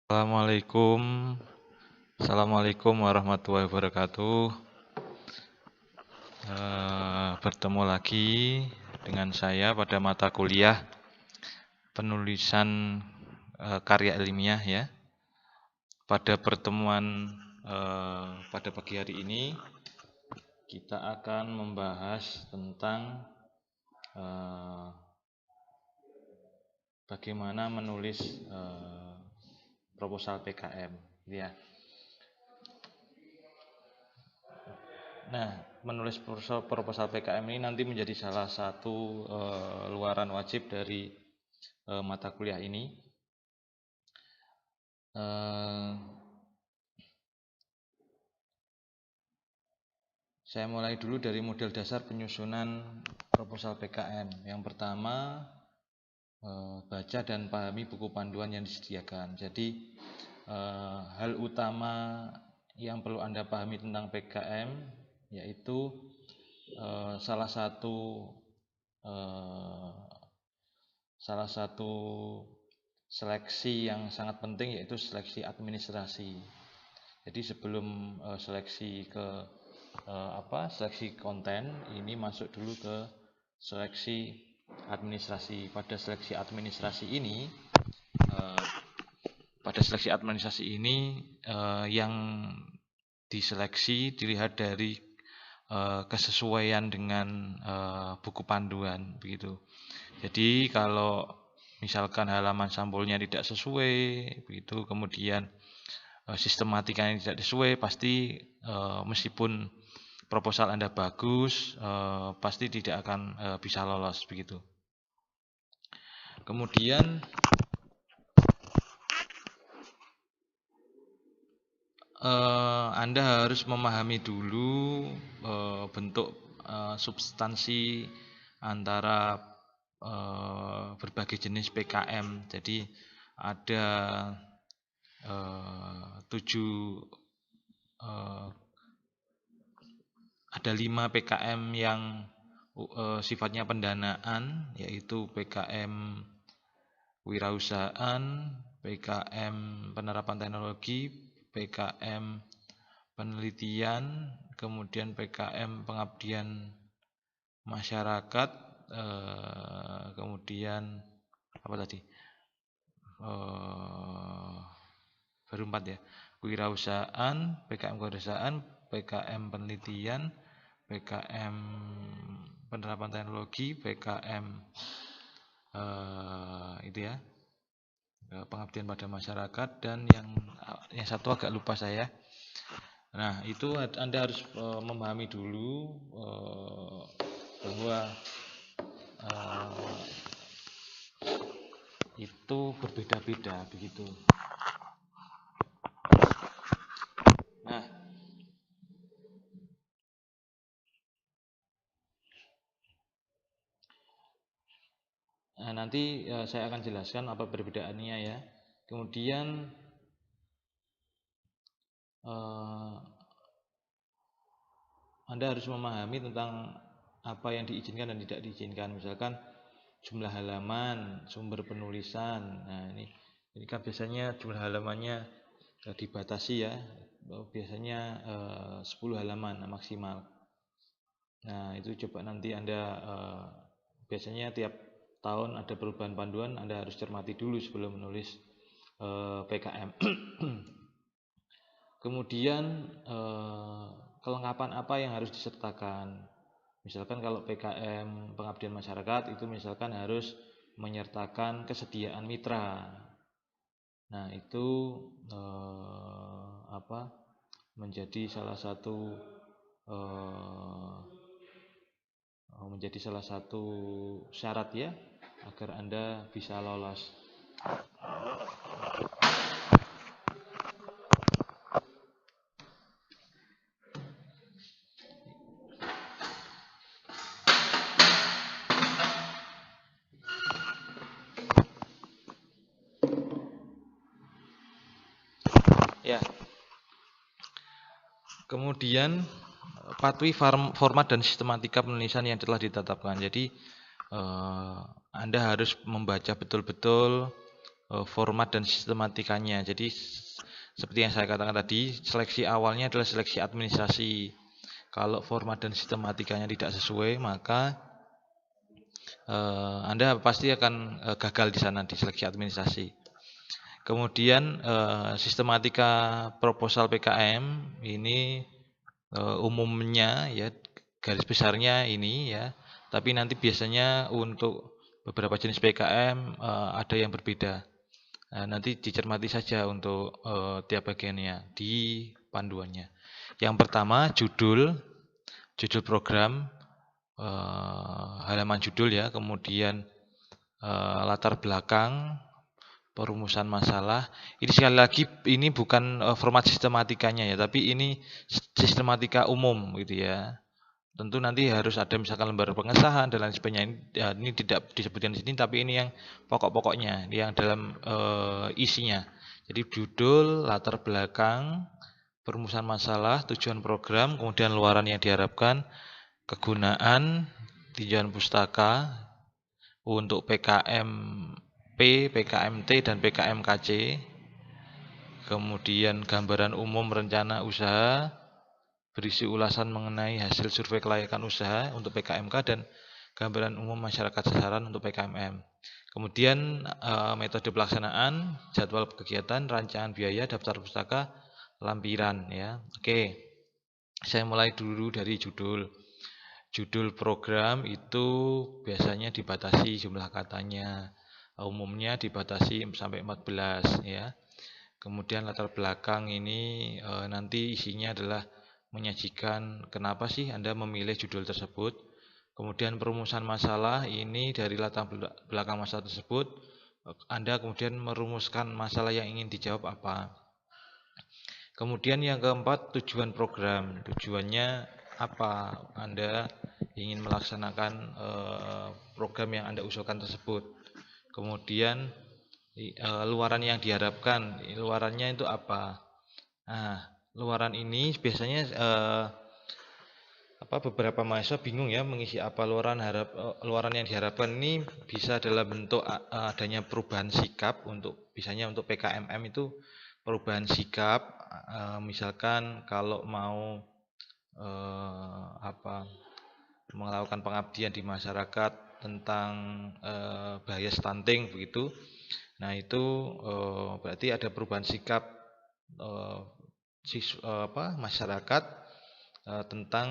Assalamualaikum. Assalamualaikum warahmatullahi wabarakatuh. Bertemu lagi dengan saya pada mata kuliah penulisan karya ilmiah ya. Pada pertemuan pada pagi hari ini kita akan membahas tentang bagaimana menulis proposal PKM ya. Nah, menulis proposal PKM ini nanti menjadi salah satu luaran wajib dari mata kuliah ini. Saya mulai dulu dari model dasar penyusunan proposal PKM. Yang pertama, baca dan pahami buku panduan yang disediakan. Jadi, hal utama yang perlu Anda pahami tentang PKM yaitu salah satu seleksi yang sangat penting yaitu seleksi administrasi. Jadi sebelum seleksi ke seleksi konten, ini masuk dulu ke seleksi administrasi. Pada seleksi administrasi ini yang diseleksi dilihat dari kesesuaian dengan buku panduan begitu. Jadi kalau misalkan halaman sampulnya tidak sesuai begitu, kemudian sistematikanya tidak sesuai, pasti meskipun proposal Anda bagus, pasti tidak akan bisa lolos begitu. Kemudian Anda harus memahami dulu bentuk substansi antara berbagai jenis PKM. Jadi ada 5 PKM yang sifatnya pendanaan, yaitu PKM wirausahaan, PKM penerapan teknologi, PKM penelitian, kemudian PKM pengabdian masyarakat, kemudian apa tadi? Baru 4 ya. Kewirausahaan, PKM kewirausahaan, PKM penelitian, PKM penerapan teknologi, PKM itu ya, pengabdian pada masyarakat, dan yang satu agak lupa saya. Nah, itu Anda harus memahami dulu bahwa itu berbeda-beda begitu. Nah, nanti saya akan jelaskan apa perbedaannya ya. Kemudian Anda harus memahami tentang apa yang diizinkan dan tidak diizinkan. Misalkan jumlah halaman, sumber penulisan. Nah, ini kan biasanya jumlah halamannya dibatasi ya. Biasanya 10 halaman maksimal. Nah, itu coba nanti Anda biasanya tiap tahun ada perubahan panduan, Anda harus cermati dulu sebelum menulis PKM. Kemudian kelengkapan apa yang harus disertakan. Misalkan kalau PKM pengabdian masyarakat itu misalkan harus menyertakan kesediaan mitra. Nah, itu menjadi salah satu syarat ya agar Anda bisa lolos. Ya. Kemudian patuhi format dan sistematika penulisan yang telah ditetapkan. Jadi Anda harus membaca betul-betul format dan sistematikanya. Jadi seperti yang saya katakan tadi, seleksi awalnya adalah seleksi administrasi. Kalau format dan sistematikanya tidak sesuai, maka Anda pasti akan gagal di sana di seleksi administrasi. Kemudian sistematika proposal PKM ini umumnya ya garis besarnya ini ya, tapi nanti biasanya untuk beberapa jenis PKM ada yang berbeda. Nanti dicermati saja untuk tiap bagiannya di panduannya. Yang pertama judul program, halaman judul ya, kemudian latar belakang, perumusan masalah. Ini sekali lagi ini bukan format sistematikanya ya, tapi ini sistematika umum gitu ya. Tentu nanti harus ada misalkan lembar pengesahan dan lain sebagainya. Ini tidak disebutkan di sini, tapi ini yang pokok-pokoknya, yang dalam isinya. Jadi judul, latar belakang, perumusan masalah, tujuan program, kemudian luaran yang diharapkan, kegunaan, tinjauan pustaka untuk PKMP, PKMT, dan PKMKC. Kemudian gambaran umum rencana usaha, berisi ulasan mengenai hasil survei kelayakan usaha untuk PKMK dan gambaran umum masyarakat sasaran untuk PKMM. Kemudian metode pelaksanaan, jadwal kegiatan, rancangan biaya, daftar pustaka, lampiran ya. Oke. Saya mulai dulu dari judul. Judul program itu biasanya dibatasi jumlah katanya. Umumnya dibatasi sampai 14 ya. Kemudian latar belakang ini nanti isinya adalah menyajikan kenapa sih Anda memilih judul tersebut. Kemudian perumusan masalah ini dari latar belakang masalah tersebut Anda kemudian merumuskan masalah yang ingin dijawab apa. Kemudian yang keempat tujuan program. Tujuannya apa? Anda ingin melaksanakan program yang Anda usulkan tersebut. Kemudian luaran yang diharapkan. Luarannya itu apa? Nah, luaran ini biasanya beberapa mahasiswa bingung ya mengisi apa luaran yang diharapkan ini bisa dalam bentuk adanya perubahan sikap untuk misalnya untuk PKMM itu perubahan sikap, misalkan kalau mau melakukan pengabdian di masyarakat tentang bahaya stunting begitu. Nah itu berarti ada perubahan sikap masyarakat tentang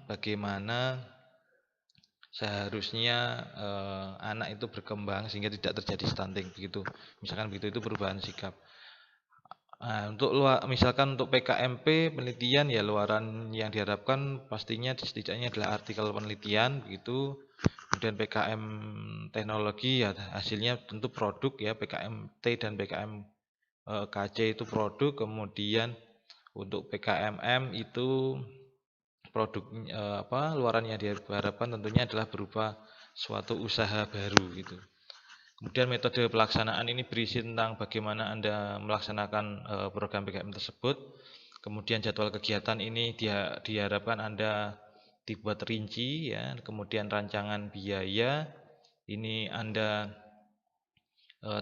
bagaimana seharusnya anak itu berkembang sehingga tidak terjadi stunting begitu. Misalkan begitu, itu perubahan sikap. Nah, misalkan untuk PKMP penelitian ya luaran yang diharapkan pastinya setidaknya adalah artikel penelitian begitu. Kemudian PKM teknologi ya hasilnya tentu produk ya, PKMT dan PKMKC itu produk. Kemudian untuk PKMM itu produk luaran yang diharapkan tentunya adalah berupa suatu usaha baru gitu. Kemudian metode pelaksanaan ini berisi tentang bagaimana Anda melaksanakan program PKM tersebut. Kemudian jadwal kegiatan ini diharapkan Anda dibuat rinci ya. Kemudian rancangan biaya ini Anda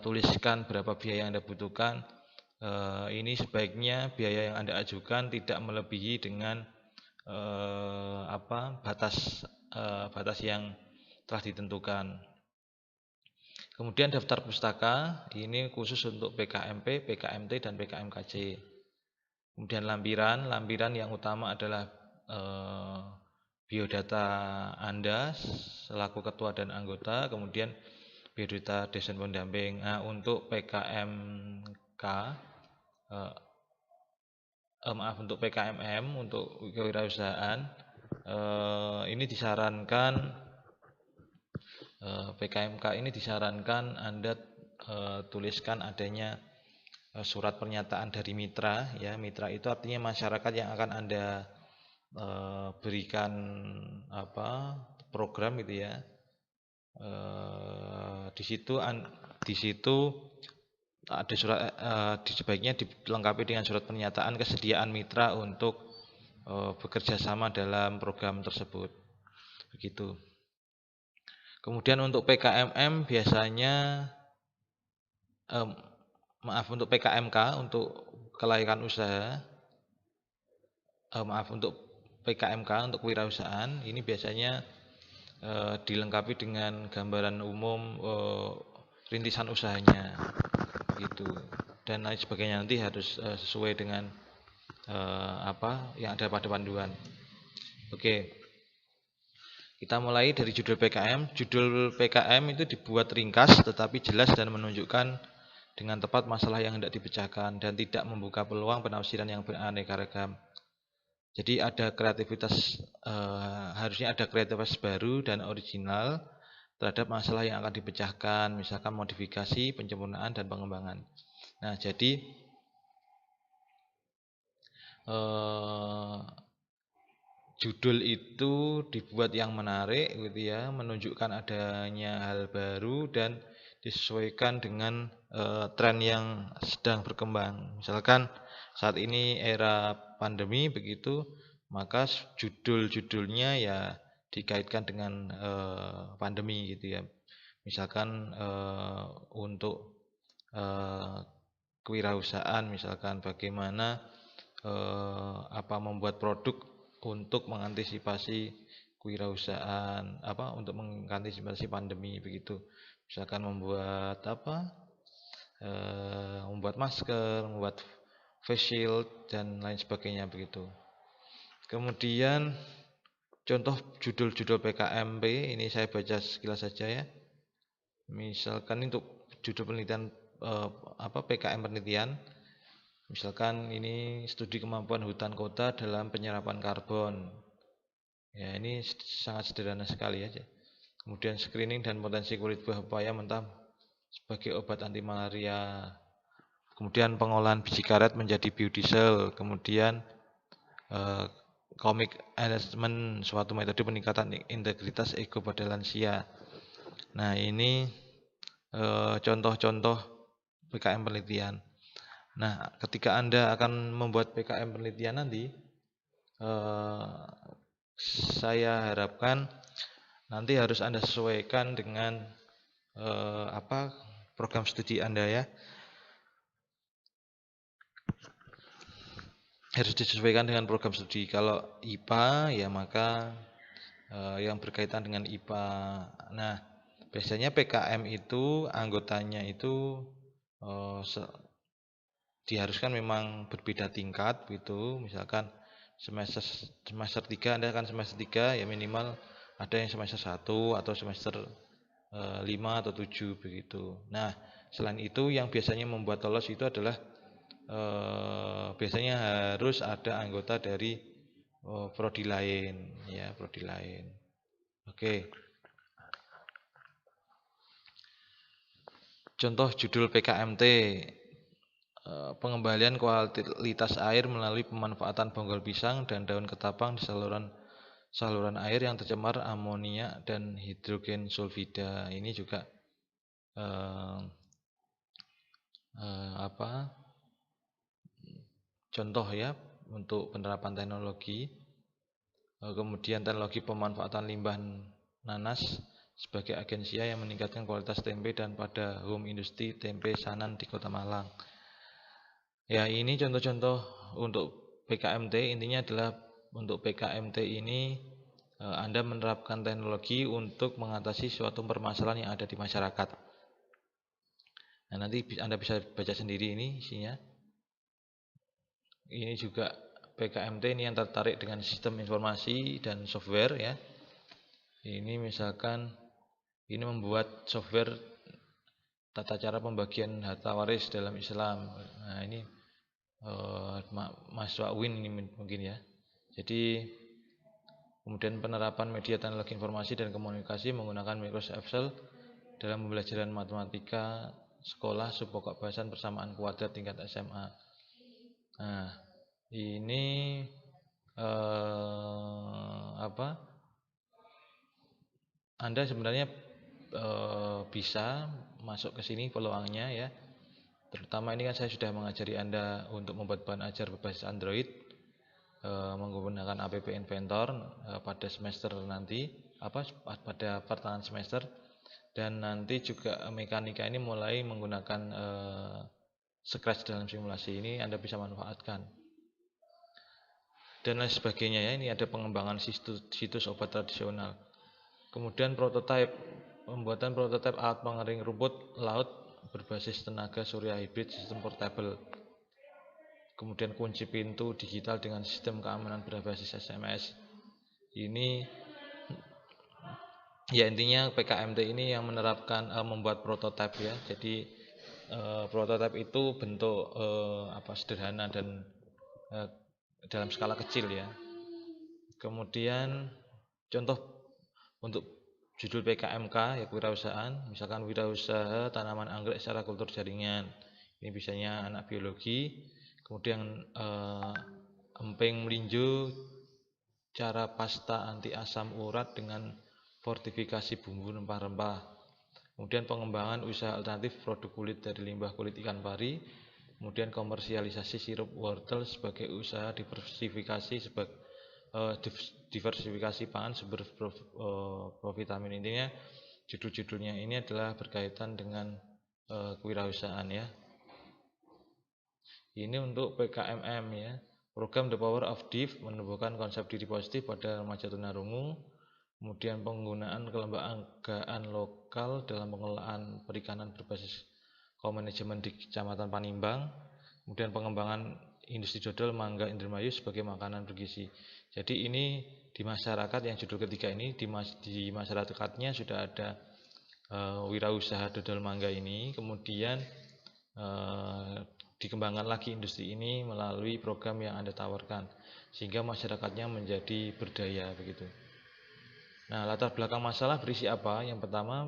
tuliskan berapa biaya yang Anda butuhkan. Ini sebaiknya biaya yang Anda ajukan tidak melebihi dengan batas yang telah ditentukan. Kemudian daftar pustaka ini khusus untuk PKMP, PKMT, dan PKMKC. Kemudian lampiran yang utama adalah biodata Anda selaku ketua dan anggota, kemudian biodata dosen pendamping. Nah, untuk untuk PKMM, untuk kewirausahaan, ini disarankan PKMK ini disarankan Anda tuliskan adanya surat pernyataan dari mitra ya. Mitra itu artinya masyarakat yang akan Anda berikan program gitu ya. Di situ ada surat sebaiknya dilengkapi dengan surat pernyataan kesediaan mitra untuk bekerja sama dalam program tersebut. Begitu. Kemudian untuk PKMM biasanya eh, maaf untuk PKMK untuk kelayakan usaha, maaf untuk PKMK untuk kewirausahaan ini biasanya dilengkapi dengan gambaran umum rintisan usahanya gitu, dan lain sebagainya. Nanti harus sesuai dengan apa yang ada pada panduan. Oke, kita mulai dari judul PKM. Judul PKM itu dibuat ringkas tetapi jelas dan menunjukkan dengan tepat masalah yang hendak dipecahkan dan tidak membuka peluang penafsiran yang beraneka ragam. Jadi ada kreativitas, harusnya ada kreativitas baru dan original terhadap masalah yang akan dipecahkan, misalkan modifikasi, penyempurnaan, dan pengembangan. Nah, jadi judul itu dibuat yang menarik gitu ya, menunjukkan adanya hal baru dan disesuaikan dengan tren yang sedang berkembang. Misalkan saat ini era pandemi begitu, maka judul-judulnya ya dikaitkan dengan pandemi gitu ya. Misalkan untuk kewirausahaan, misalkan bagaimana apa membuat produk untuk mengantisipasi kewirausahaan, apa untuk mengantisipasi pandemi begitu. Misalkan membuat apa? Membuat masker, membuat face shield dan lain sebagainya begitu. Kemudian contoh judul-judul PKMP ini saya baca sekilas saja ya. Misalkan untuk judul penelitian apa PKM penelitian, misalkan ini studi kemampuan hutan kota dalam penyerapan karbon. Ya, ini sangat sederhana sekali aja. Kemudian screening dan potensi kulit buah pepaya mentah sebagai obat anti malaria. Kemudian pengolahan biji karet menjadi biodiesel. Kemudian comic enhancement, suatu metode peningkatan integritas ego pada lansia. Nah, ini contoh-contoh PKM penelitian. Nah, ketika Anda akan membuat PKM penelitian nanti, saya harapkan nanti harus Anda sesuaikan dengan apa program studi Anda ya. Harus disesuaikan dengan program studi. Kalau IPA ya maka yang berkaitan dengan IPA. Nah, biasanya PKM itu anggotanya itu diharuskan memang berbeda tingkat gitu. Misalkan semester 3 Anda kan semester 3 ya minimal ada yang semester 1 atau semester 5 atau 7 begitu. Nah, selain itu yang biasanya membuat lolos itu adalah biasanya harus ada anggota dari prodi lain ya, prodi lain. Oke. Contoh judul PKMT, pengembalian kualitas air melalui pemanfaatan bonggol pisang dan daun ketapang di saluran air yang tercemar amonia dan hidrogen sulfida. Ini juga apa contoh ya untuk penerapan teknologi. Kemudian teknologi pemanfaatan limbah nanas sebagai agensia yang meningkatkan kualitas tempe dan pada home industri tempe Sanan di Kota Malang. Ya, ini contoh-contoh untuk PKMT. Intinya adalah untuk PKMT ini Anda menerapkan teknologi untuk mengatasi suatu permasalahan yang ada di masyarakat. Nah, nanti Anda bisa baca sendiri ini isinya. Ini juga PKMT ini yang tertarik dengan sistem informasi dan software ya. Ini misalkan ini membuat software tata cara pembagian harta waris dalam Islam. Nah, ini mahasiswa UIN ini mungkin ya. Jadi kemudian penerapan media teknologi informasi dan komunikasi menggunakan Microsoft Excel dalam pembelajaran matematika sekolah subpokok bahasan persamaan kuadrat tingkat SMA. Nah, ini apa? Anda sebenarnya bisa masuk ke sini peluangnya ya. Terutama ini kan saya sudah mengajari Anda untuk membuat bahan ajar berbasis Android menggunakan app Inventor pada semester nanti pada pertengahan semester. dan nanti juga mekanika ini mulai menggunakan Scratch dalam simulasi. Ini Anda bisa manfaatkan dan lain sebagainya ya. Ini ada pengembangan situs obat tradisional. Kemudian pembuatan prototipe alat pengering rumput laut berbasis tenaga surya hybrid sistem portable. Kemudian kunci pintu digital dengan sistem keamanan berbasis SMS. Ini ya intinya PKMT ini yang menerapkan membuat prototipe ya. Jadi prototipe itu bentuk sederhana dan dalam skala kecil ya. Kemudian contoh untuk judul PKMK ya kewirausahaan, misalkan wirausaha tanaman anggrek secara kultur jaringan. Ini biasanya anak biologi. Kemudian emping melinjo cara pasta anti asam urat dengan fortifikasi bumbu rempah-rempah. Kemudian pengembangan usaha alternatif produk kulit dari limbah kulit ikan pari. Kemudian komersialisasi sirup wortel sebagai usaha diversifikasi pangan sumber provitamin. Intinya judul-judulnya ini adalah berkaitan dengan kewirausahaan ya. Ini untuk PKMM ya. Program The Power of Div menumbuhkan konsep diri positif pada remaja tunarungu. Kemudian penggunaan kelembagaan lokal dalam pengelolaan perikanan berbasis komanajemen di Kecamatan Panimbang. Kemudian pengembangan industri dodol mangga Indramayu sebagai makanan bergizi. Jadi ini di masyarakat yang judul ketiga ini di masyarakatnya sudah ada wirausaha dodol mangga ini. Kemudian dikembangkan lagi industri ini melalui program yang Anda tawarkan sehingga masyarakatnya menjadi berdaya begitu. Nah, latar belakang masalah berisi apa? Yang pertama,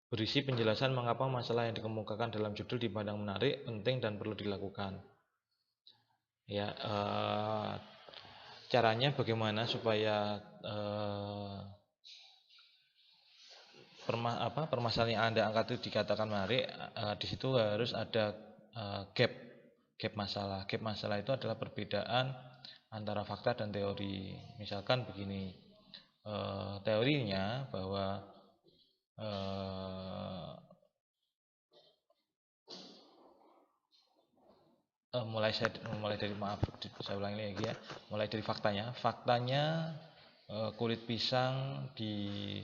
berisi penjelasan mengapa masalah yang dikemukakan dalam judul dipandang menarik, penting dan perlu dilakukan. Ya, caranya bagaimana supaya permasalahan yang Anda angkat itu dikatakan menarik? Di situ harus ada gap masalah. Gap masalah itu adalah perbedaan antara fakta dan teori. Misalkan begini, teorinya bahwa mulai dari saya ulangi lagi ya. Mulai dari faktanya kulit pisang di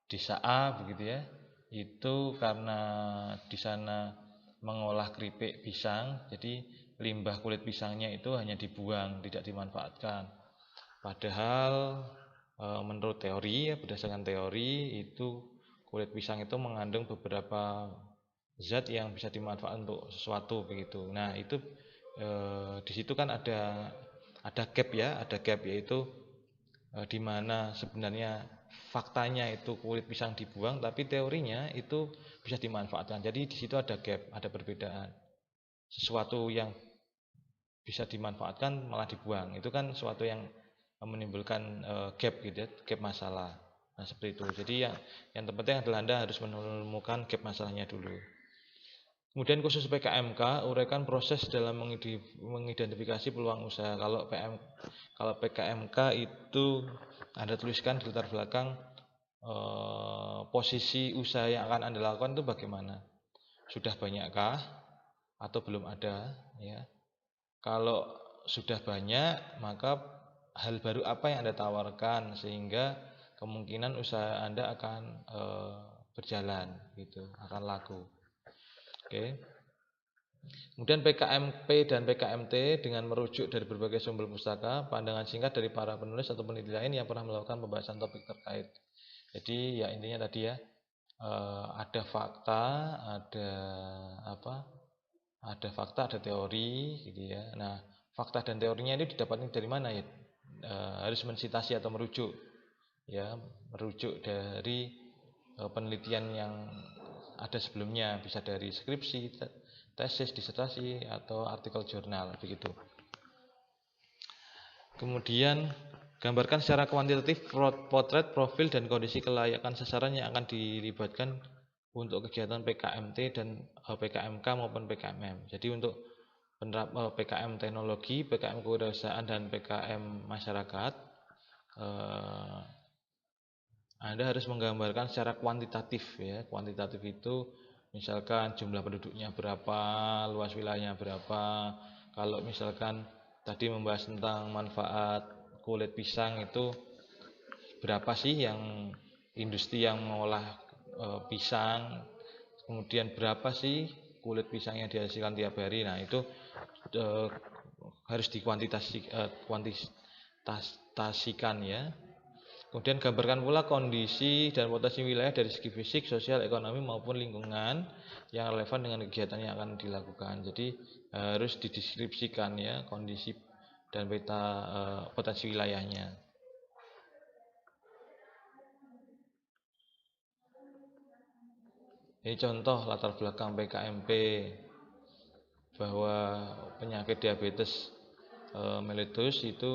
desa A begitu ya. Itu karena di sana mengolah keripik pisang, jadi limbah kulit pisangnya itu hanya dibuang, tidak dimanfaatkan. Padahal menurut teori ya, berdasarkan teori itu kulit pisang itu mengandung beberapa zat yang bisa dimanfaatkan untuk sesuatu begitu. Nah, itu di situ kan ada gap ya, yaitu di mana sebenarnya faktanya itu kulit pisang dibuang, tapi teorinya itu bisa dimanfaatkan. Jadi di situ ada gap, ada perbedaan. Sesuatu yang bisa dimanfaatkan malah dibuang. Itu kan sesuatu yang menimbulkan gap gitu ya, gap masalah. Nah, seperti itu. Jadi yang terpenting adalah Anda harus menemukan gap masalahnya dulu. Kemudian khusus PKMK, uraikan proses dalam mengidentifikasi peluang usaha. Kalau PKMK itu Anda tuliskan di latar belakang posisi usaha yang akan Anda lakukan itu bagaimana? Sudah banyakkah atau belum ada? Ya. Kalau sudah banyak, maka hal baru apa yang Anda tawarkan sehingga kemungkinan usaha Anda akan berjalan, gitu, akan laku. Oke. Kemudian PKMP dan PKMT dengan merujuk dari berbagai sumber pustaka, pandangan singkat dari para penulis atau peneliti lain yang pernah melakukan pembahasan topik terkait. Jadi ya intinya tadi ya, ada fakta, ada fakta, ada teori, gitu ya. Nah, fakta dan teorinya ini didapatkan dari mana ya? Harus mensitasi atau merujuk, ya, merujuk dari penelitian yang ada sebelumnya, bisa dari skripsi, tesis, disertasi, atau artikel jurnal, begitu. Kemudian gambarkan secara kuantitatif potret, profil, dan kondisi kelayakan sasaran yang akan dilibatkan untuk kegiatan PKMT dan PKMK maupun PKMM. Jadi untuk PKM teknologi, PKM kewirausahaan, dan PKM masyarakat, Anda harus menggambarkan secara kuantitatif ya. Kuantitatif itu misalkan jumlah penduduknya berapa, luas wilayahnya berapa. Kalau misalkan tadi membahas tentang manfaat kulit pisang itu berapa sih yang industri yang mengolah pisang, kemudian berapa sih kulit pisang yang dihasilkan tiap hari. Nah, itu harus dikuantitasikan ya. Kemudian gambarkan pula kondisi dan potensi wilayah dari segi fisik, sosial, ekonomi maupun lingkungan yang relevan dengan kegiatan yang akan dilakukan. Jadi harus dideskripsikan ya kondisi dan peta potensi wilayahnya. Ini contoh latar belakang PKMP bahwa penyakit diabetes mellitus itu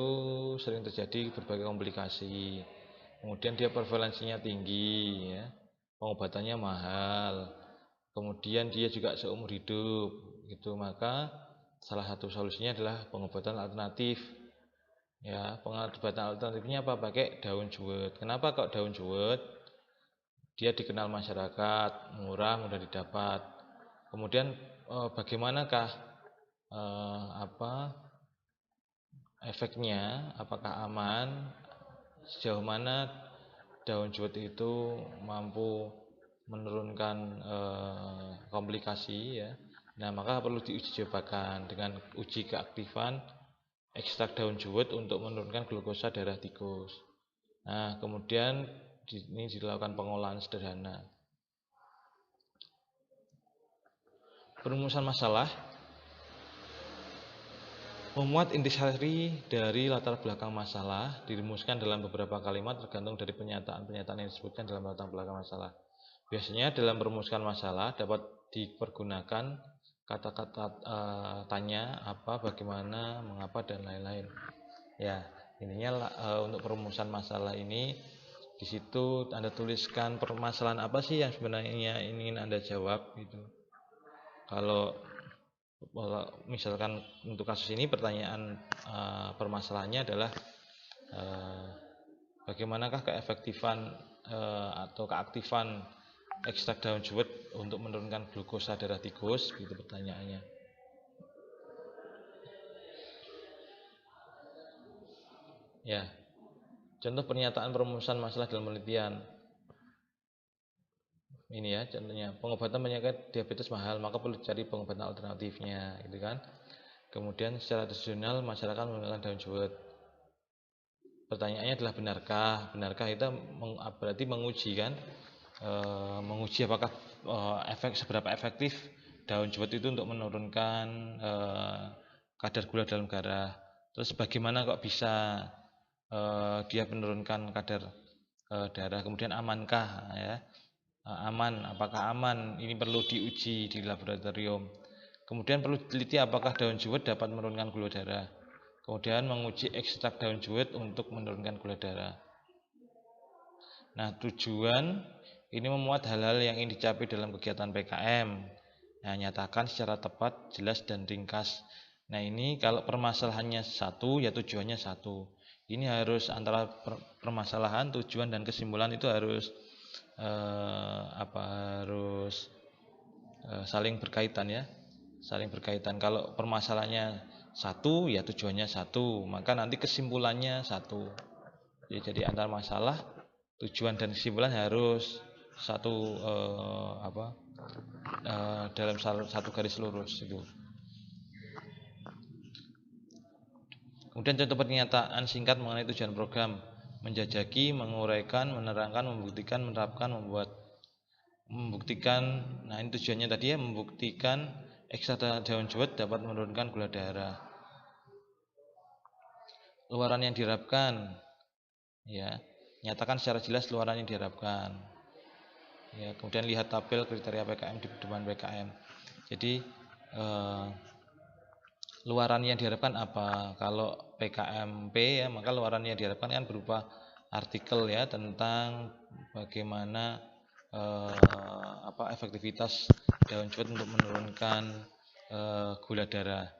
sering terjadi berbagai komplikasi. Kemudian dia prevalensinya tinggi ya. Pengobatannya mahal. Kemudian dia juga seumur hidup gitu. Maka salah satu solusinya adalah pengobatan alternatif. Ya, pengobatan alternatifnya apa? Pakai daun jewet. Kenapa kok daun jewet? Dia dikenal masyarakat, murah, mudah didapat. Kemudian bagaimanakah efeknya? Apakah aman? Sejauh mana daun jewet itu mampu menurunkan komplikasi ya. Nah, maka perlu diuji cobakan dengan uji keaktifan ekstrak daun jewet untuk menurunkan glukosa darah tikus. Nah, kemudian ini dilakukan pengolahan sederhana. Perumusan masalah memuat intisari dari latar belakang masalah, dirumuskan dalam beberapa kalimat tergantung dari pernyataan-pernyataan yang disebutkan dalam latar belakang masalah. Biasanya dalam merumuskan masalah dapat dipergunakan kata-kata tanya, apa, bagaimana, mengapa, dan lain-lain. Ya, intinya untuk perumusan masalah ini di situ Anda tuliskan permasalahan apa sih yang sebenarnya ingin Anda jawab gitu. Kalau misalkan untuk kasus ini pertanyaan permasalahannya adalah bagaimanakah keefektifan atau keaktifan ekstrak daun jewet untuk menurunkan glukosa darah tikus, gitu pertanyaannya. Ya, contoh pernyataan perumusan masalah dalam penelitian. Ini ya contohnya, pengobatan penyakit diabetes mahal, maka perlu cari pengobatan alternatifnya, gitu kan. Kemudian secara tradisional masyarakat menggunakan daun jewet. Pertanyaannya adalah benarkah? Benarkah itu berarti menguji kan? Menguji apakah seberapa efektif daun jewet itu untuk menurunkan kadar gula dalam darah. Terus bagaimana kok bisa dia menurunkan kadar darah? Kemudian amankah ya? Aman, apakah aman? Ini perlu diuji di laboratorium. Kemudian perlu diteliti apakah daun jewet dapat menurunkan gula darah. Kemudian menguji ekstrak daun jewet untuk menurunkan gula darah. Nah, tujuan ini memuat hal-hal yang ingin dicapai dalam kegiatan PKM. Nah, nyatakan secara tepat, jelas, dan ringkas. Nah, ini kalau permasalahannya satu, ya tujuannya satu. Ini harus antara permasalahan, tujuan, dan kesimpulan itu harus saling berkaitan ya, saling berkaitan. Kalau permasalahannya satu, ya tujuannya satu, maka nanti kesimpulannya satu. Jadi antar masalah, tujuan, dan kesimpulan harus satu dalam satu garis lurus itu. Kemudian contoh pernyataan singkat mengenai tujuan program: menjajaki, menguraikan, menerangkan, membuktikan, menerapkan, membuktikan. Nah, ini tujuannya tadi ya, membuktikan ekstrak daun jewet dapat menurunkan gula darah. Luaran yang diharapkan, ya, nyatakan secara jelas luaran yang diharapkan. Ya, kemudian lihat tabel kriteria PKM di pedoman PKM. Jadi luaran yang diharapkan apa? Kalau PKMP ya, maka luaran yang diharapkan kan berupa artikel ya tentang bagaimana efektivitas daun jewet untuk menurunkan gula darah.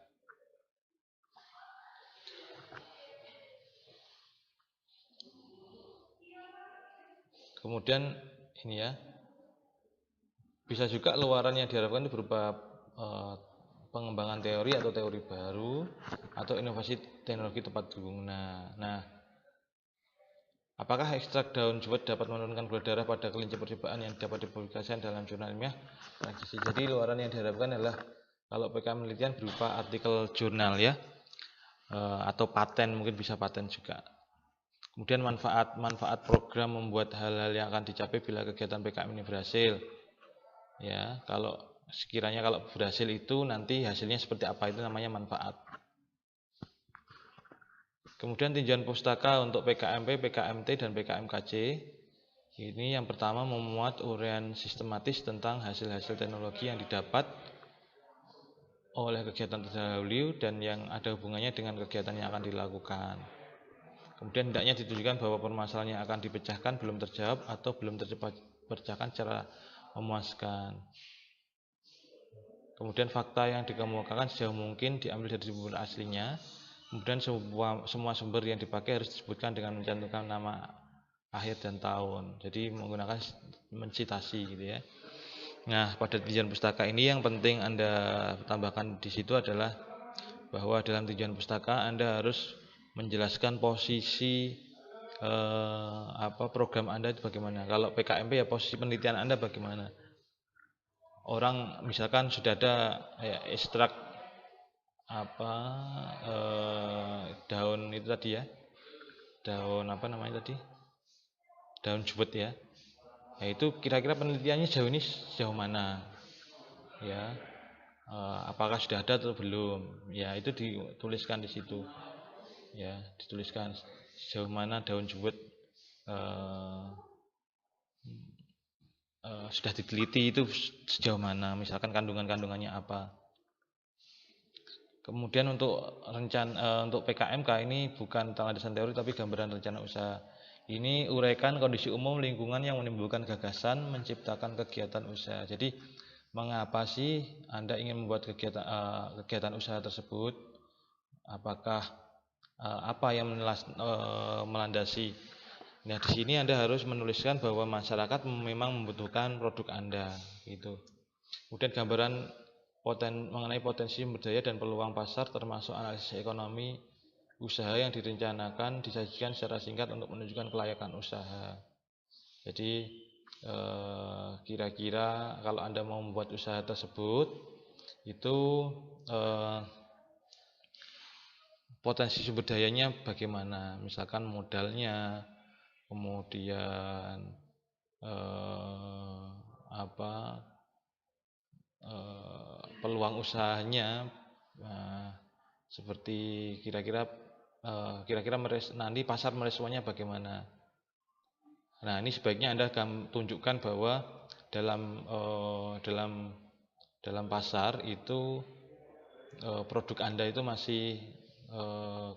Kemudian ini ya, bisa juga luaran yang diharapkan itu berupa pengembangan teori atau teori baru atau inovasi teknologi tepat guna. Nah, apakah ekstrak daun jewet dapat menurunkan gula darah pada kelinci percobaan yang dapat dipublikasikan dalam jurnal ilmiah? Jadi luaran yang diharapkan adalah kalau PKM penelitian berupa artikel jurnal ya, atau paten, mungkin bisa paten juga. Kemudian manfaat program membuat hal-hal yang akan dicapai bila kegiatan PKM ini berhasil. Ya, kalau sekiranya kalau berhasil itu nanti hasilnya seperti apa, itu namanya manfaat. Kemudian tinjauan pustaka untuk PKMP, PKMT, dan PKMKJ. Ini yang pertama memuat uraian sistematis tentang hasil-hasil teknologi yang didapat oleh kegiatan terdahulu dan yang ada hubungannya dengan kegiatan yang akan dilakukan. Kemudian hendaknya ditunjukkan bahwa permasalahan yang akan dipecahkan belum terjawab atau belum terpecahkan secara memuaskan. Kemudian fakta yang dikemukakan sejauh mungkin diambil dari sumber aslinya. Kemudian semua sumber yang dipakai harus disebutkan dengan mencantumkan nama akhir dan tahun. Jadi menggunakan mensitasi gitu ya. Nah, pada tinjauan pustaka ini yang penting Anda tambahkan di situ adalah bahwa dalam tinjauan pustaka Anda harus menjelaskan posisi program Anda itu bagaimana. Kalau PKMP ya posisi penelitian Anda bagaimana. Orang misalkan sudah ada ekstrak daun itu tadi ya. Daun apa namanya tadi? Daun jewet ya. Nah, itu kira-kira penelitiannya sejauh mana? Ya. Apakah sudah ada atau belum? Ya, itu dituliskan di situ. Ya, dituliskan sejauh mana daun jewet sudah diteliti itu sejauh mana, misalkan kandungannya apa. Kemudian untuk untuk PKMK ini bukan landasan teori tapi gambaran rencana usaha. Ini uraikan kondisi umum lingkungan yang menimbulkan gagasan menciptakan kegiatan usaha. Jadi mengapa sih Anda ingin membuat kegiatan usaha tersebut? Apakah apa yang melandasi? Nah, di sini Anda harus menuliskan bahwa masyarakat memang membutuhkan produk Anda, gitu. Kemudian gambaran mengenai potensi sumber daya dan peluang pasar termasuk analisis ekonomi usaha yang direncanakan disajikan secara singkat untuk menunjukkan kelayakan usaha. Jadi kira-kira kalau Anda mau membuat usaha tersebut itu potensi sumber dayanya bagaimana, misalkan modalnya, kemudian peluang usahanya, seperti kira-kira nanti pasar meresponnya bagaimana. Nah, ini sebaiknya Anda akan tunjukkan bahwa dalam pasar itu produk Anda itu masih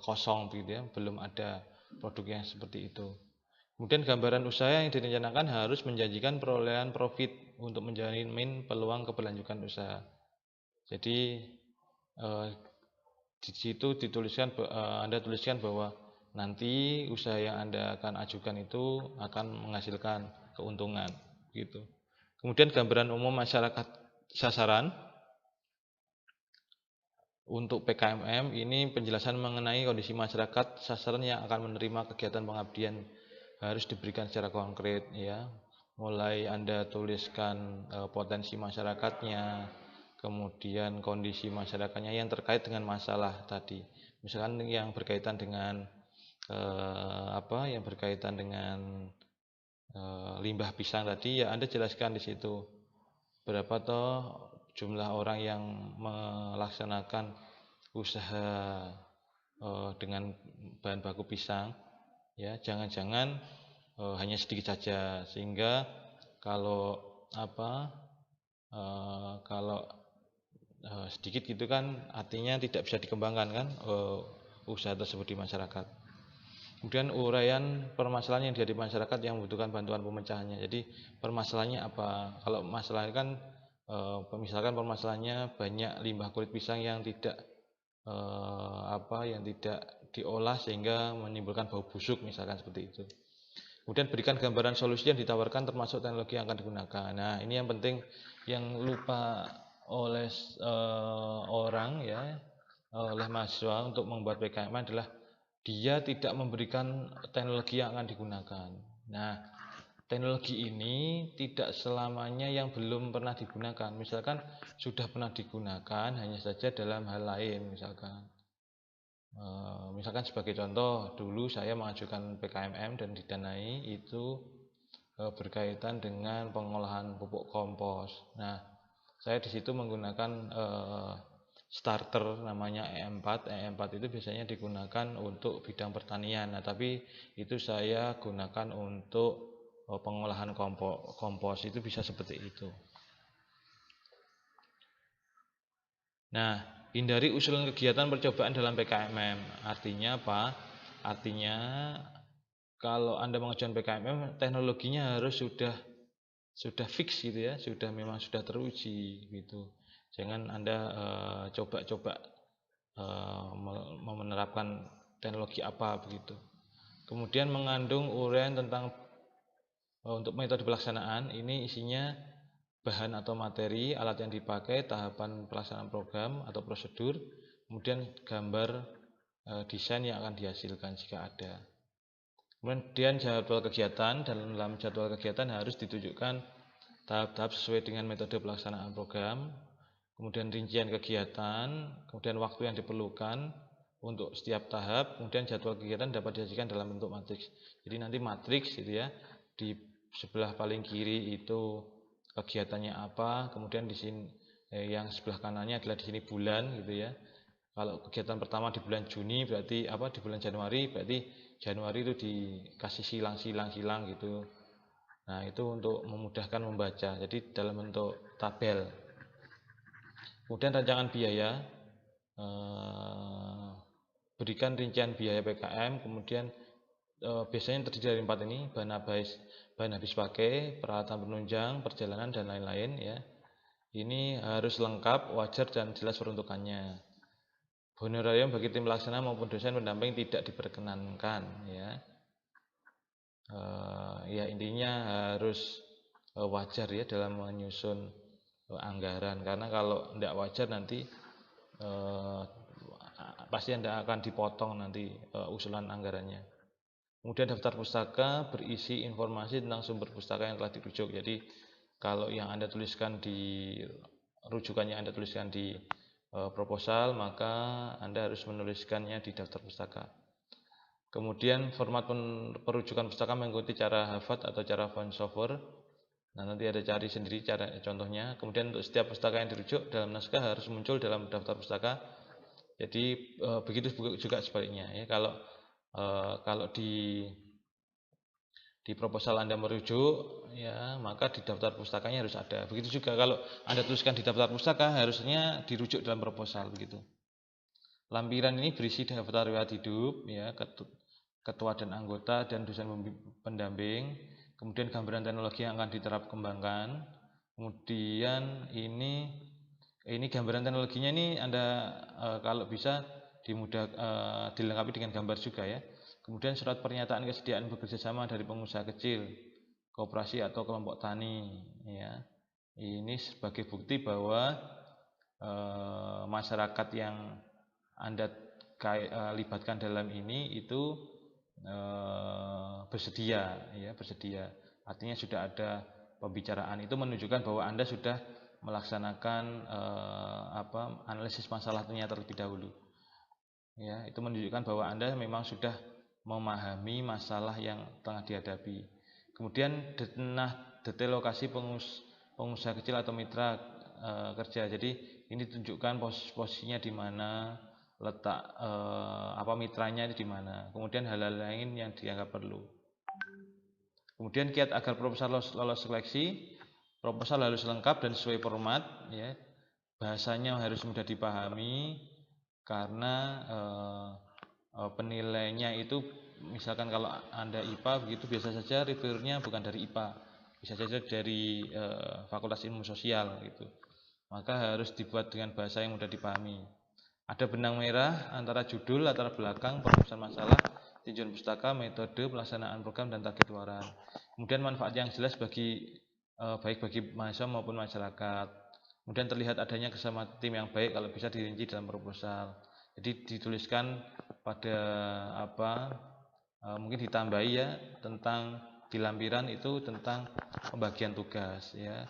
kosong begitu ya, belum ada produk yang seperti itu. Kemudian gambaran usaha yang direncanakan harus menjanjikan perolehan profit untuk menjamin peluang keberlanjutan usaha. Jadi di situ Anda tuliskan bahwa nanti usaha yang Anda akan ajukan itu akan menghasilkan keuntungan gitu. Kemudian gambaran umum masyarakat sasaran untuk PKMM ini penjelasan mengenai kondisi masyarakat sasaran yang akan menerima kegiatan pengabdian harus diberikan secara konkret ya. Mulai Anda tuliskan potensi masyarakatnya, kemudian kondisi masyarakatnya yang terkait dengan masalah tadi. Misalkan yang berkaitan dengan limbah pisang tadi ya Anda jelaskan di situ. Berapa toh jumlah orang yang melaksanakan usaha dengan bahan baku pisang ya, jangan-jangan hanya sedikit saja, sehingga kalau sedikit gitu kan artinya tidak bisa dikembangkan kan usaha tersebut di masyarakat. Kemudian uraian permasalahan yang dihadapi masyarakat yang membutuhkan bantuan pemecahannya. Jadi permasalahannya apa? Kalau masalah kan misalkan permasalahannya banyak limbah kulit pisang yang tidak diolah sehingga menimbulkan bau busuk, misalkan seperti itu. Kemudian berikan gambaran solusi yang ditawarkan termasuk teknologi yang akan digunakan. Nah, ini yang penting, yang lupa oleh orang ya, oleh mahasiswa untuk membuat PKM adalah dia tidak memberikan teknologi yang akan digunakan. Nah, teknologi ini tidak selamanya yang belum pernah digunakan. Misalkan sudah pernah digunakan, hanya saja dalam hal lain. Misalkan sebagai contoh, dulu saya mengajukan PKMM dan didanai itu berkaitan dengan pengolahan pupuk kompos. Nah, saya di situ menggunakan starter namanya E4. E4 itu biasanya digunakan untuk bidang pertanian. Nah, tapi itu saya gunakan untuk pengolahan kompos. Itu bisa seperti itu. Nah, hindari usulan kegiatan percobaan dalam PKMM. Artinya apa? Artinya kalau Anda mengajukan PKMM, teknologinya harus sudah fix gitu ya, memang sudah teruji gitu. Jangan Anda coba-coba menerapkan teknologi apa begitu. Kemudian mengandung uraian tentang untuk metode pelaksanaan, ini isinya bahan atau materi, alat yang dipakai, tahapan pelaksanaan program atau prosedur, kemudian gambar desain yang akan dihasilkan jika ada. Kemudian jadwal kegiatan, dalam jadwal kegiatan harus ditunjukkan tahap-tahap sesuai dengan metode pelaksanaan program, kemudian rincian kegiatan, kemudian waktu yang diperlukan untuk setiap tahap, kemudian jadwal kegiatan dapat disajikan dalam bentuk matriks. Jadi nanti matriks gitu ya, di sebelah paling kiri itu kegiatannya apa, kemudian di sini yang sebelah kanannya adalah di sini bulan gitu ya. Kalau kegiatan pertama di bulan Juni berarti apa, di bulan Januari berarti Januari itu dikasih silang gitu. Nah, itu untuk memudahkan membaca. Jadi dalam bentuk tabel. Kemudian rancangan biaya, berikan rincian biaya PKM, kemudian biasanya terdiri dari 4 ini, bahan habis pakai, peralatan penunjang, perjalanan dan lain-lain ya. Ini harus lengkap, wajar dan jelas peruntukannya. Honorarium bagi tim pelaksana maupun dosen pendamping tidak diperkenankan ya. Ya intinya harus wajar ya dalam menyusun anggaran, karena kalau tidak wajar nanti pasti Anda akan dipotong nanti usulan anggarannya. Kemudian daftar pustaka berisi informasi tentang sumber pustaka yang telah dirujuk. Jadi kalau yang Anda tuliskan di rujukannya Anda tuliskan di proposal, maka Anda harus menuliskannya di daftar pustaka. Kemudian format perujukan pustaka mengikuti cara Harvard atau cara voiceover. Nah, nanti ada cari sendiri cara contohnya. Kemudian untuk setiap pustaka yang dirujuk dalam naskah harus muncul dalam daftar pustaka. Jadi begitu juga sebaliknya ya. Kalau di proposal Anda merujuk ya, maka di daftar pustakanya harus ada. Begitu juga kalau Anda tuliskan di daftar pustaka, harusnya dirujuk dalam proposal begitu. Lampiran ini berisi daftar riwayat hidup ya, ketua dan anggota dan dosen pendamping, kemudian gambaran teknologi yang akan diterap kembangkan. Kemudian ini gambaran teknologinya ini Anda kalau bisa dilengkapi dengan gambar juga ya. Kemudian surat pernyataan kesediaan bekerja sama dari pengusaha kecil, koperasi atau kelompok tani ya. Ini sebagai bukti bahwa masyarakat yang Anda libatkan dalam ini itu bersedia. Artinya sudah ada pembicaraan, itu menunjukkan bahwa Anda sudah melaksanakan analisis masalahnya terlebih dahulu. Ya, itu menunjukkan bahwa Anda memang sudah memahami masalah yang tengah dihadapi. Kemudian detail lokasi pengusaha kecil atau mitra kerja. Jadi ini tunjukkan posisinya di mana, letak mitranya di mana. Kemudian hal-hal lain yang dianggap perlu. Kemudian kiat agar proposal lolos seleksi, proposal harus lengkap dan sesuai format ya. Bahasanya harus mudah dipahami, karena penilainya itu misalkan kalau Anda IPA begitu, biasa saja reviewernya bukan dari IPA, bisa saja dari Fakultas Ilmu Sosial gitu. Maka harus dibuat dengan bahasa yang mudah dipahami. Ada benang merah antara judul, latar belakang, perumusan masalah, tinjauan pustaka, metode pelaksanaan program dan target luaran. Kemudian manfaat yang jelas bagi baik bagi mahasiswa maupun masyarakat. Kemudian terlihat adanya kesamaan tim yang baik kalau bisa dirinci dalam proposal. Jadi dituliskan pada mungkin ditambahi ya tentang di lampiran itu tentang pembagian tugas ya.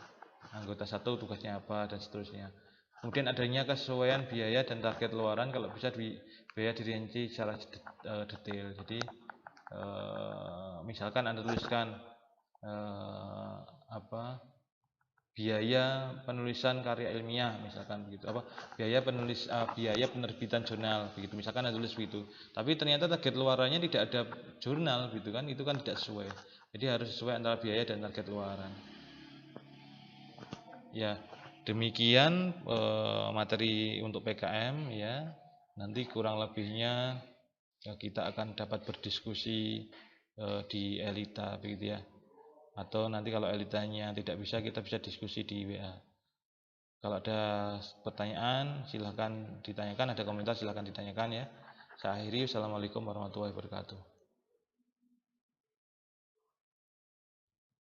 Anggota satu tugasnya apa dan seterusnya. Kemudian adanya kesesuaian biaya dan target luaran kalau bisa biaya dirinci secara detail. Jadi misalkan Anda tuliskan biaya penulisan karya ilmiah misalkan begitu, biaya penerbitan jurnal begitu, misalkan Anda tulis begitu, tapi ternyata target luarannya tidak ada jurnal gitu kan, itu kan tidak sesuai. Jadi harus sesuai antara biaya dan target luaran. Ya, demikian materi untuk PKM ya. Nanti kurang lebihnya kita akan dapat berdiskusi di Elita begitu ya. Atau nanti kalau Elitanya tidak bisa, kita bisa diskusi di WA. Kalau ada pertanyaan silahkan ditanyakan, ada komentar silahkan ditanyakan ya. Saya akhiri, wassalamualaikum warahmatullahi wabarakatuh.